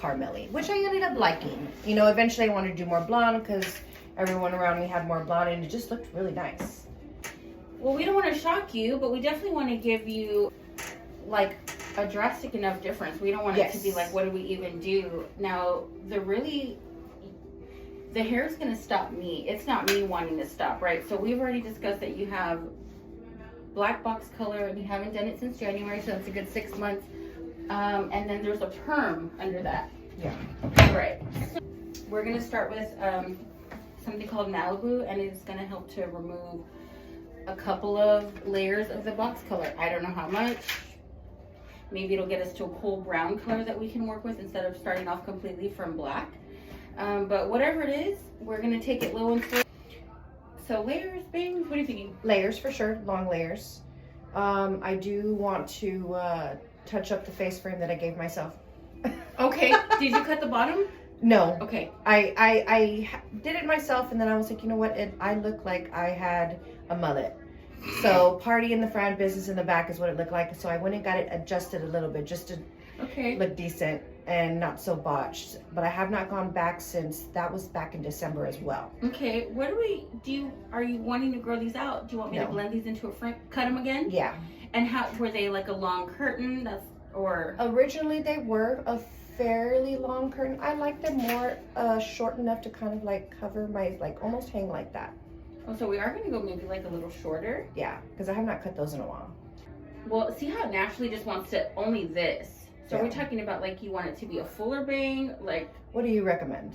caramelly, which I ended up liking. You know, eventually I wanted to do more blonde because everyone around me had more blonde and it just looked really nice. Well, we don't want to shock you, but we definitely want to give you like a drastic enough difference. We don't want it to be like, what do we even do? Now, the hair is going to stop me. It's not me wanting to stop, right? So we've already discussed that you have black box color and you haven't done it since January, so it's a good 6 months. And then there's a perm under that. Yeah. Right. So we're going to start with something called Malibu, and it's going to help to remove a couple of layers of the box color. I don't know how much. Maybe it'll get us to a cool brown color that we can work with instead of starting off completely from black. But whatever it is, we're going to take it low and slow. So layers, bangs, what are you thinking? Layers for sure, long layers. I do want to touch up the face frame that I gave myself. Okay. Did you cut the bottom? No. Okay. I did it myself, and then I was like, you know what? I look like I had a mullet. So party in the front, business in the back is what it looked like. So I went and got it adjusted a little bit just to look decent and not so botched. But I have not gone back since that was back in December as well. Okay. What do we do? Are you wanting to grow these out? Do you want me to blend these into a frame? Cut them again? Yeah. And how were they like a long curtain? Or originally they were a fairly long curtain. I like them more short enough to kind of like cover my, like almost hang like that. Oh, so we are going to go maybe like a little shorter? Yeah, because I have not cut those in a while. Well, see how it naturally just wants to only this. So are we talking about like you want it to be a fuller bang? Like, what do you recommend?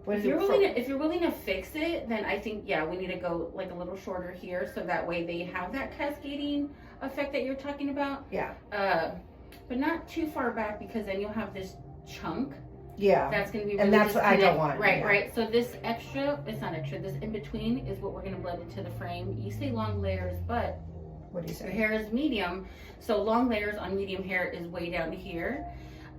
If you're willing to fix it, then I think, yeah, we need to go like a little shorter here. So that way they have that cascading effect that you're talking about. Yeah. But not too far back, because then you'll have this chunk. Yeah. That's going to be really, and that's what I don't want. Right, right. So this extra, it's not extra, this in between is what we're going to blend into the frame. You say long layers, but what do you say? Your hair is medium. So long layers on medium hair is way down here.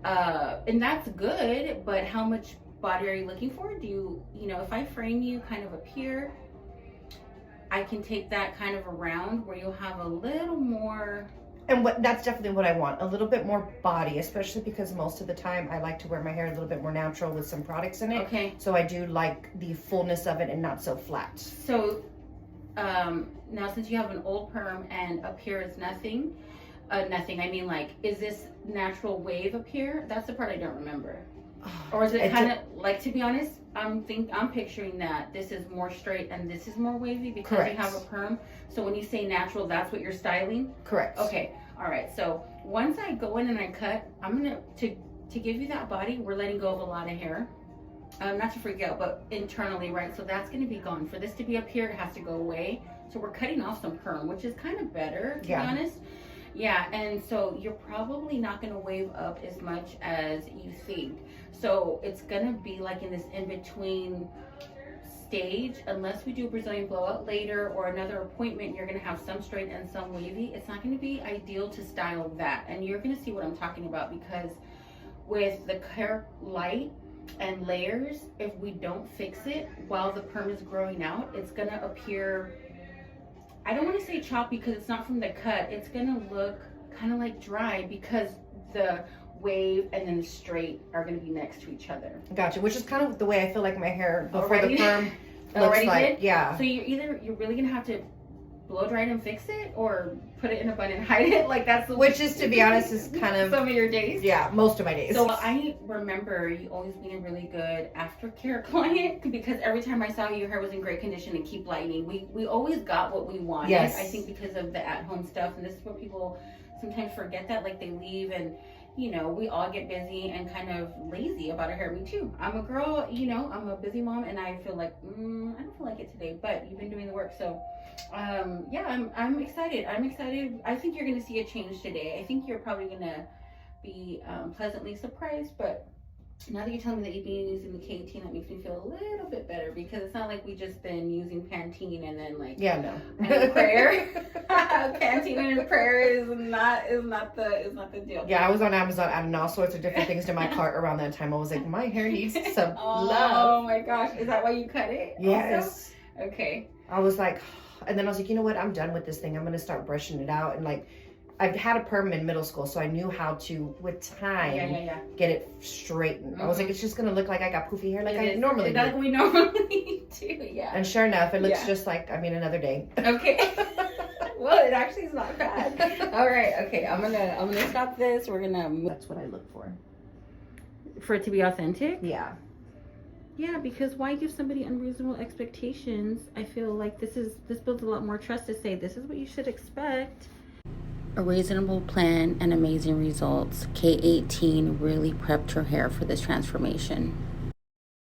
And that's good, but how much body are you looking for? Do you know, if I frame you kind of up here, I can take that kind of around where you'll have a little more. And that's definitely what I want. A little bit more body, especially because most of the time I like to wear my hair a little bit more natural with some products in it. Okay. So I do like the fullness of it and not so flat. So now since you have an old perm and up here is nothing, I mean, like, is this natural wave up here? That's the part I don't remember. Or is it kind of like, to be honest, I'm picturing that this is more straight and this is more wavy because you have a perm. So when you say natural, that's what you're styling? Correct. Okay. All right. So once I go in and I cut, I'm going to give you that body, we're letting go of a lot of hair. Not to freak out, but internally, right? So that's going to be gone. For this to be up here, it has to go away. So we're cutting off some perm, which is kind of better, to be honest. Yeah, and so you're probably not going to wave up as much as you think. So it's going to be like in this in-between stage, unless we do a Brazilian blowout later or another appointment, you're going to have some straight and some wavy. It's not going to be ideal to style that. And you're going to see what I'm talking about, because with the hair light and layers, if we don't fix it while the perm is growing out, it's going to appear, I don't want to say choppy because it's not from the cut. It's going to look kind of like dry because the wave and then the straight are going to be next to each other. Gotcha, which is kind of the way I feel like my hair before the perm looks like. Yeah. So you're really going to have to blow dry it and fix it, or put it in a bun and hide it. Like, that's the which is, to be honest, is kind of some of your days. Yeah, most of my days. So I remember you always being a really good aftercare client, because every time I saw you, your hair was in great condition and keep lightening. We always got what we wanted. Yes. I think because of the at-home stuff, and this is what people sometimes forget, that like they leave and, you know, we all get busy and kind of lazy about our hair. Me too. I'm a girl, you know, I'm a busy mom, and I feel like, I don't feel like it today, but you've been doing the work. So, yeah, I'm excited. I think you're going to see a change today. I think you're probably going to be pleasantly surprised, but now that you're telling me that you've been using the K18, that makes me feel a little bit better, because it's not like we just been using Pantene and then like and prayer. Pantene and prayer is not the deal. Yeah, I was on Amazon adding all sorts of different things to my cart around that time. I was like, my hair needs some love. Oh my gosh, is that why you cut it? Yes. Also? Okay. I was like, and then I was like, you know what? I'm done with this thing. I'm gonna start brushing it out and like I've had a perm in middle school, so I knew how to, with time, get it straightened. I was like, it's just gonna look like I got poofy hair like I normally do. Like we normally do, yeah. And sure enough, it looks just like, I mean, another day. Okay. Well, it actually is not bad. All right, okay, I'm gonna stop this. We're gonna move. That's what I look for. For it to be authentic? Yeah. Yeah, because why give somebody unreasonable expectations? I feel like this builds a lot more trust to say this is what you should expect. A reasonable plan and amazing results. K18 really prepped her hair for this transformation.